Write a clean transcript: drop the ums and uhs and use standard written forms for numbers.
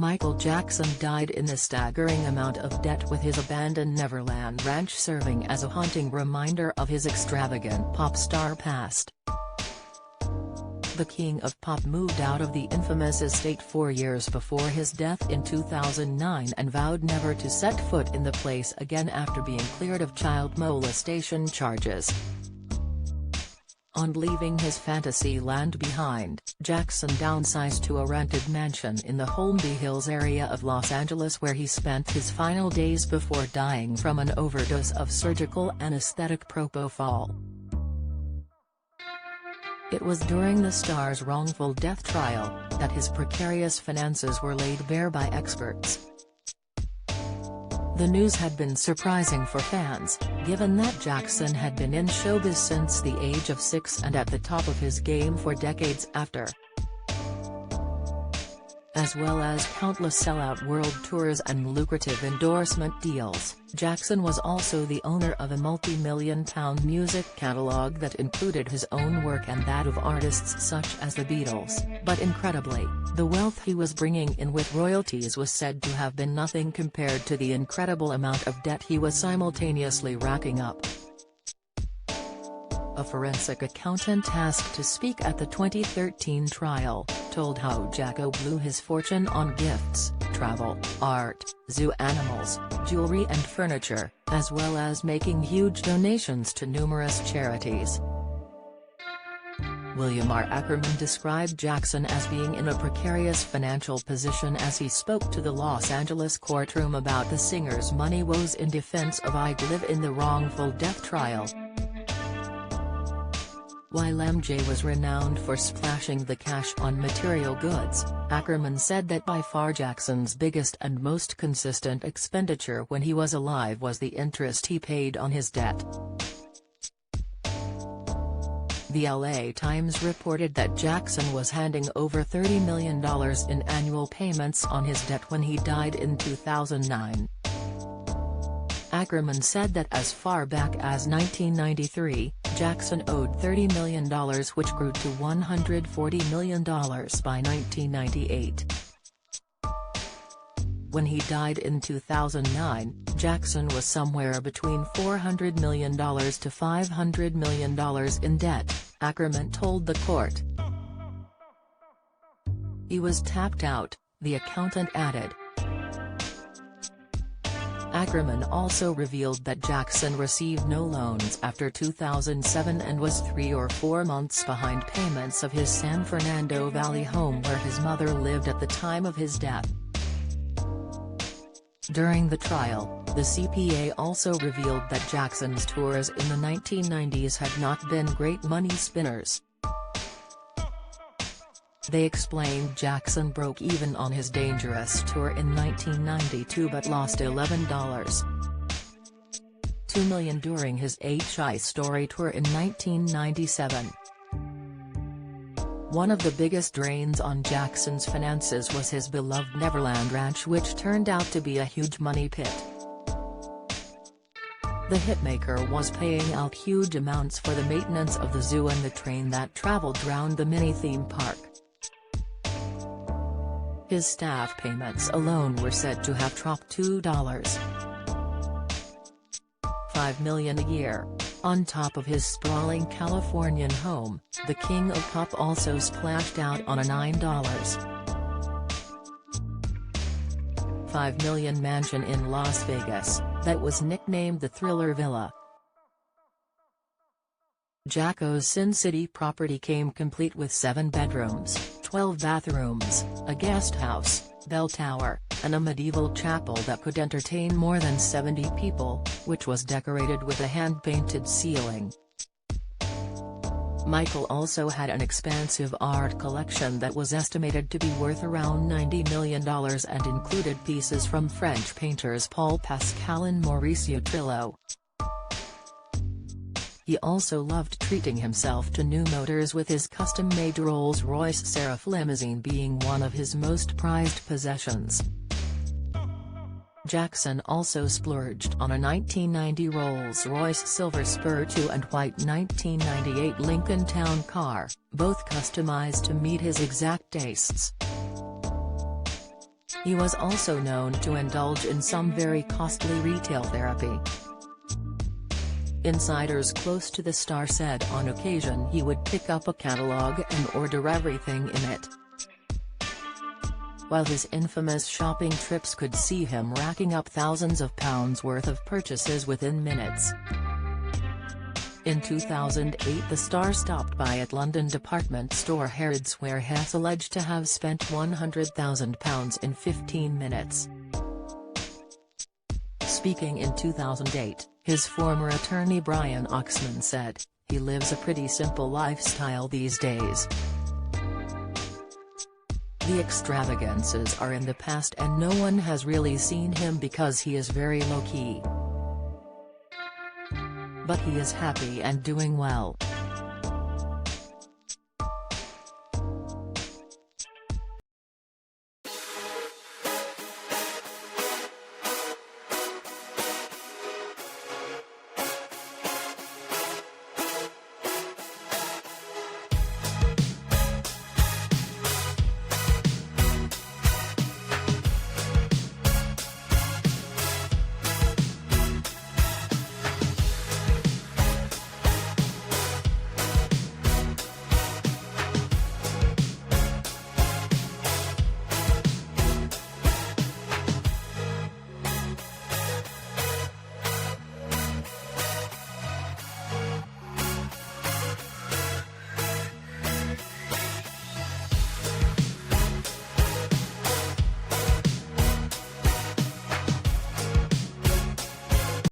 Michael Jackson died in a staggering amount of debt, with his abandoned Neverland Ranch serving as a haunting reminder of his extravagant pop star past. The King of Pop moved out of the infamous estate 4 years before his death in 2009 and vowed never to set foot in the place again after being cleared of child molestation charges. On leaving his fantasy land behind, Jackson downsized to a rented mansion in the Holmby Hills area of Los Angeles, where he spent his final days before dying from an overdose of surgical anesthetic propofol. It was during the star's wrongful death trial that his precarious finances were laid bare by experts. The news had been surprising for fans, given that Jackson had been in showbiz since the age of 6 and at the top of his game for decades after. As well as countless sellout world tours and lucrative endorsement deals, Jackson was also the owner of a multi-million-pound music catalog that included his own work and that of artists such as the Beatles, but incredibly, the wealth he was bringing in with royalties was said to have been nothing compared to the incredible amount of debt he was simultaneously racking up. A forensic accountant asked to speak at the 2013 trial, told how Jacko blew his fortune on gifts, travel, art, zoo animals, jewelry and furniture, as well as making huge donations to numerous charities. William R. Ackerman described Jackson as being in a precarious financial position as he spoke to the Los Angeles courtroom about the singer's money woes in defense of I Live in the wrongful death trial. While MJ was renowned for splashing the cash on material goods, Ackerman said that by far Jackson's biggest and most consistent expenditure when he was alive was the interest he paid on his debt. The LA Times reported that Jackson was handing over $30 million in annual payments on his debt when he died in 2009. Ackerman said that as far back as 1993, Jackson owed $30 million, which grew to $140 million by 1998. When he died in 2009, Jackson was somewhere between $400 million to $500 million in debt, Ackerman told the court. He was tapped out, the accountant added. Ackerman also revealed that Jackson received no loans after 2007 and was 3 or 4 months behind payments of his San Fernando Valley home where his mother lived at the time of his death. During the trial, the CPA also revealed that Jackson's tours in the 1990s had not been great money spinners. They explained Jackson broke even on his Dangerous tour in 1992 but lost $11.2 million during his HI Story tour in 1997. One of the biggest drains on Jackson's finances was his beloved Neverland Ranch, which turned out to be a huge money pit. The hitmaker was paying out huge amounts for the maintenance of the zoo and the train that traveled round the mini-theme park. His staff payments alone were said to have topped $2.5 million a year. On top of his sprawling Californian home, the King of Pop also splashed out on a $9.5 million mansion in Las Vegas, that was nicknamed the Thriller Villa. Jacko's Sin City property came complete with 7 bedrooms, 12 bathrooms, a guest house, bell tower, and a medieval chapel that could entertain more than 70 people, which was decorated with a hand-painted ceiling. Michael also had an expansive art collection that was estimated to be worth around $90 million and included pieces from French painters Paul Pascal and Mauricio Trillo. He also loved treating himself to new motors, with his custom-made Rolls-Royce Seraph limousine being one of his most prized possessions. Jackson also splurged on a 1990 Rolls-Royce Silver Spur 2 and white 1998 Lincoln Town Car, both customized to meet his exact tastes. He was also known to indulge in some very costly retail therapy. Insiders close to the star said on occasion he would pick up a catalog and order everything in it. While his infamous shopping trips could see him racking up thousands of pounds worth of purchases within minutes. In 2008 the star stopped by at London department store Harrods where Hess alleged to have spent £100,000 in 15 minutes. Speaking in 2008, his former attorney Brian Oxman said, "He lives a pretty simple lifestyle these days. The extravagances are in the past and no one has really seen him because he is very low-key. But he is happy and doing well."